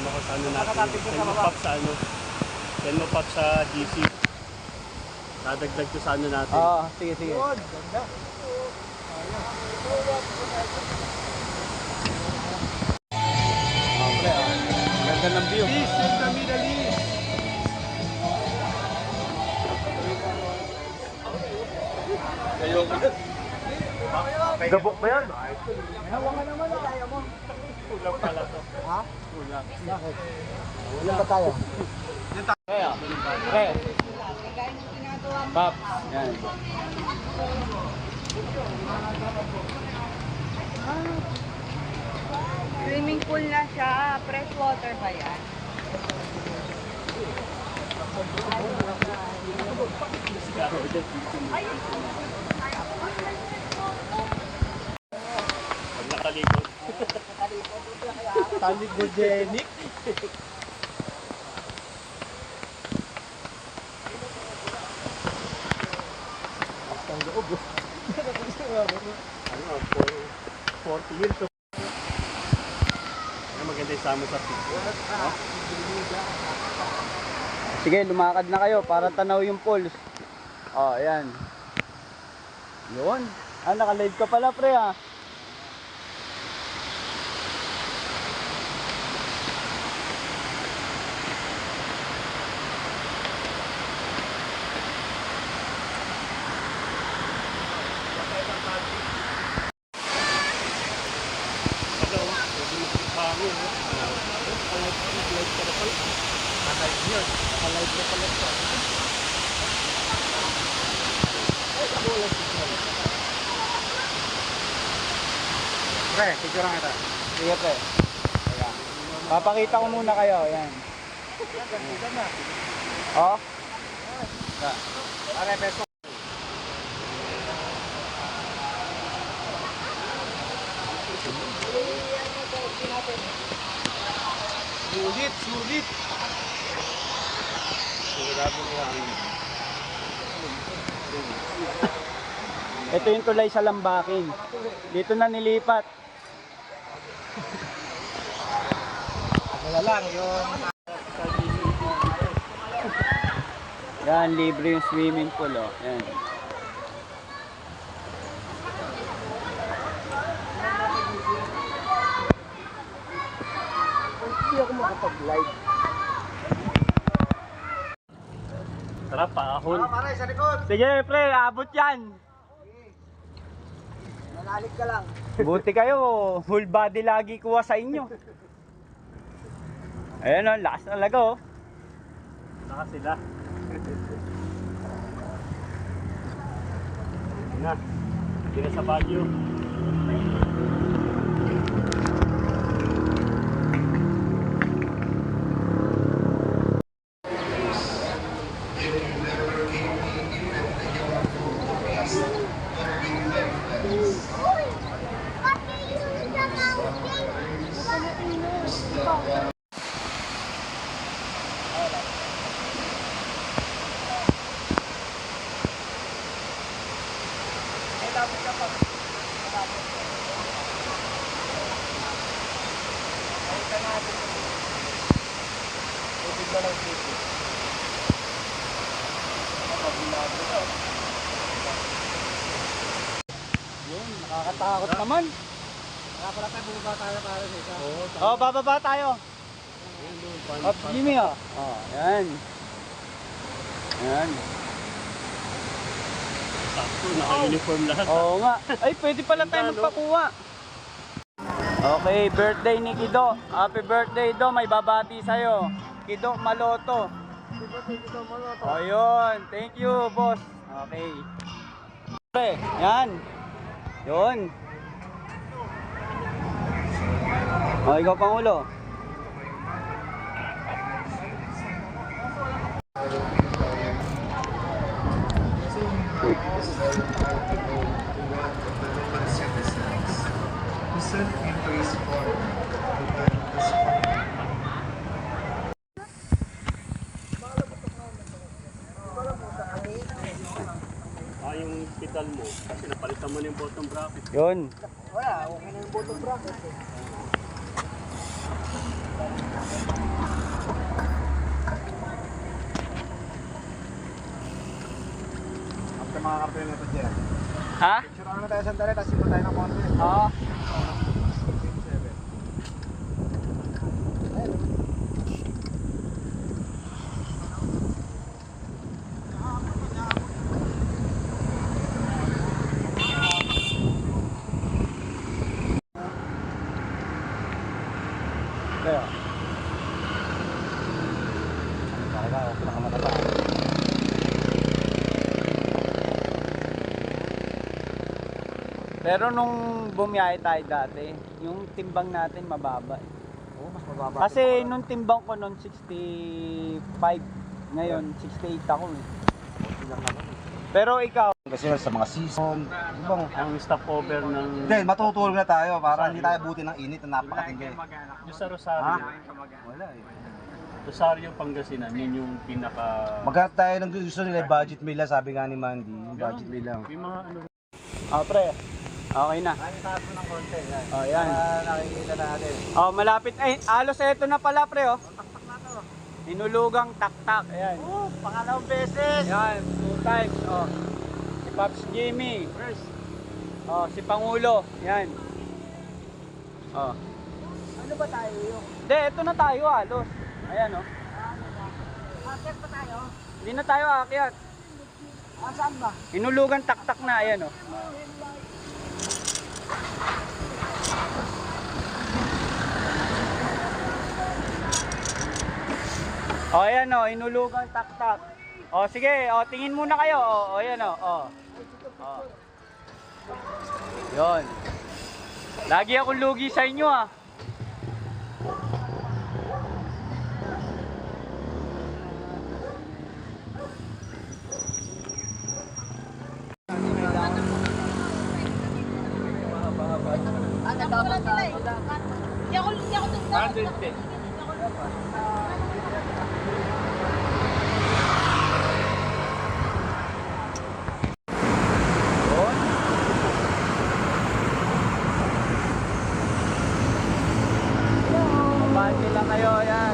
Kasama ko sa ano natin. Send mo pop sa ano. Send mo pop sa GC. Dadagdag ko sa ano natin. Oo, sige, sige. Ganda. Pre, ganda ng view. East in the Middle East. Gabok ba yan? Hawakan naman ang kaya mo. Kulang pala to. Ha? Kulang. Bakit? Ilan ba tayo? Pre, pre. Pop. Yan. Swimming pool na siya. Fresh water ba yan? Pag nakalikod. Taligogenic. Ang loob. Ano, 40 years. Ano maganda yung sama sa picture. Sige, lumakad na kayo para tanaw yung pools. Oh, ayan. Yun. Ah, naka-live ka pala, pre, ah. Pre, picture lang ito. Sige, pre. Ayan. Papakita ko muna kayo, ayan. Oh. Pare, peso. Sulit, sulit. Sigurado nila ang Ito yung tulay sa Lambakin. Dito na nilipat. Wala lang yung Yan, libre yung swimming pool, oh. Yan. hindi ako makapag-live. Tara, paahon. Pare, sa likod. Sige, pre, abot yan. Nanalig ka lang. Buti kayo, full body lagi kuha sa inyo. Ayan, oh, lakas talaga, oh. Saka sila. Na. Hindi na sa Baguio. Yun, nakakatakot naman. Kaya pala tayo bumaba tayo para sa isa. Oo, Oh, bababa tayo. Up, Jimmy, oh. Oh, yan. Yan. sakto, naka-uniform lahat. Oo nga. Ay, pwede pala tayo magpakuha. Okay, birthday ni Kido. Happy birthday, Do. May babati sa'yo. Kido Maloto. O yun. Thank you, boss. Okay. Pre, yan. Yun. O, ikaw, Pangulo. Yung hospital mo, kasi napalitan mo na yung bottom bracket. Yun. Wala, okay na yung bottom bracket. mga karton nito dyan. Ha? Picture naman tayo sandali, tapos ito tayo ng konti. Oo. Kaya. Kaya, pinakamataba. Pero nung bumiyahe tayo dati, yung timbang natin mababa. Oo, mas mababa. Kasi nung timbang ko noon 65, ngayon 68 ako eh. Pero ikaw, Kasi sa mga season, ibang... Ang stopover ng Hindi, matutulog na tayo para hindi tayo buti ng init na napakatindi. yung sa Rosario. Wala eh. Rosario, Pangasinan, yun yung pinaka... Maghanap tayo ng gusto nila, budget nila, sabi nga ni Mandy, yung budget nila. Yung mga ano... pre, okay na. Ay, taas mo ng konti. Yan. Oh, yan. Nakikita natin. Oh, malapit. Ay, alos eto na pala pre, oh. Hinulugang tak-tak. Ayan. Pangalawang beses! Yan, 2 times. Oh. Si Pops Jimmy. First. Oh, si Pangulo. Yan. Oh. Ano ba tayo yung? Hindi, eto na tayo halos. Ayan, oh. Akit pa tayo? Hindi na tayo aakyat. Saan ba? Hinulugan tak-tak na. Ayan, oh. O, ayan o, inulugang tak-tak. O, sige, o, tingin muna kayo. O, ayan o, o. O. Yun. Lagi akong lugi sa inyo ah. Hindi ako 110. Yun. Mabati lang kayo, yan.